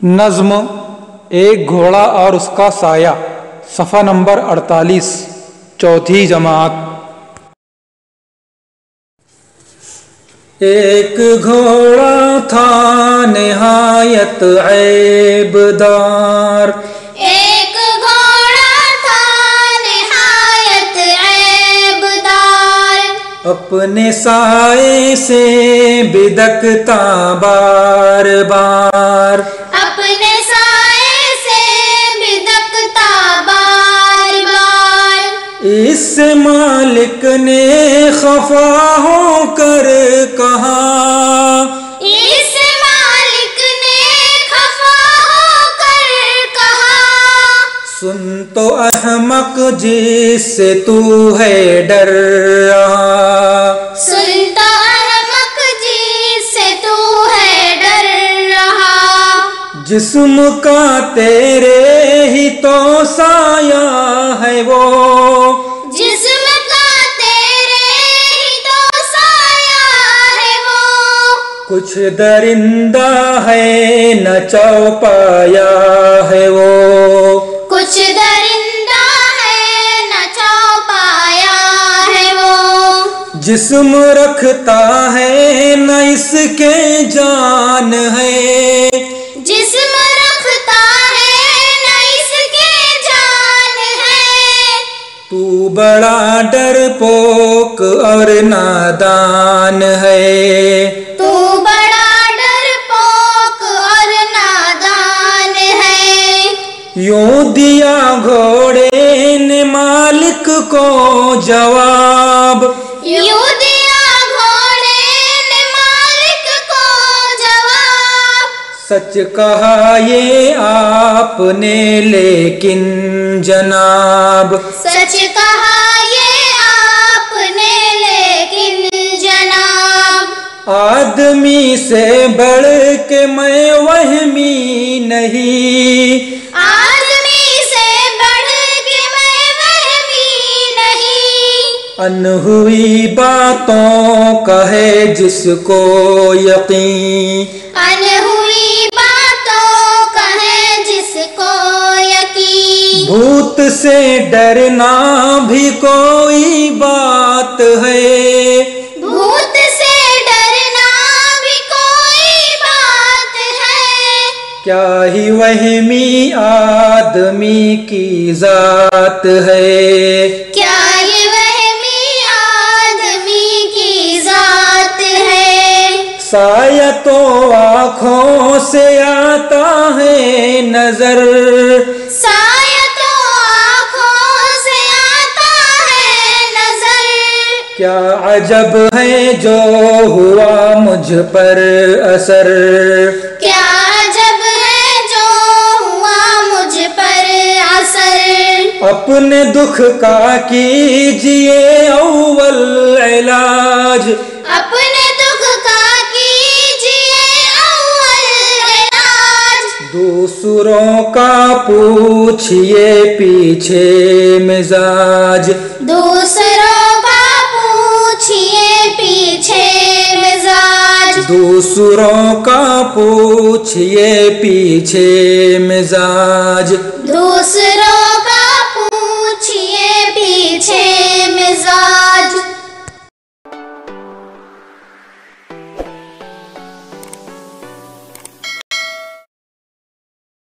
नज़्म एक घोड़ा और उसका साया, सफ़ा नंबर 48, चौथी जमात। एक घोड़ा था निहायत ऐबदार, एक घोड़ा था निहायत ऐबदार, अपने साए से बिदकता बार बार, अपने साए से बिदकता बार बार। इस मालिक ने खफा होकर कहा, इस मालिक ने खफा होकर कहा, सुन तो अहमक जिससे तू है डर रहा, सुन तो अहमक जिससे तू है डर रहा। जिस्म का तेरे ही तो साया है वो, जिस्म का तेरे ही तो साया है वो, कुछ दरिंदा है न चौपाया है वो, कुछ दरिंदा है न चौपाया है वो। जिस्म रखता है न इसके जान है, जिस्म रखता है न इसके जान है, तू बड़ा डरपोक और नादान है, तू बड़ा डरपोक और नादान है। यूं दिया घोड़े ने मालिक को जवाब, यूं दिया घोड़े ने मालिक को जवाब, सच कहा ये आपने लेकिन जनाब, सच कहा ये आपने लेकिन जनाब। आदमी से बढ़ के मैं वहमी नहीं, आदमी से बढ़ के मैं वहमी नहीं, अनहुई बातों का है जिसको यकीन, अनहुई बातों का है जिसको यकीन। भूत से डरना भी कोई बात है, भूत से डरना भी कोई बात है, क्या ही वहमी आदमी की जात है, क्या ये वहमी आदमी की जात है। साया तो आँखों से आता है नजर, साया तो आँखों से आता है नजर, क्या अजब है जो हुआ मुझ पर असर, क्या अजब है जो हुआ मुझ पर असर। अपने दुख का कीजिए अव्वल इलाज, अपने दुख का कीजिए अव्वल इलाज, दूसरों का पूछिए पीछे मिजाज, दूसरों का पूछिए पीछे मिजाज, दूसरों का पूछिए पीछे मिजाज, दूसरों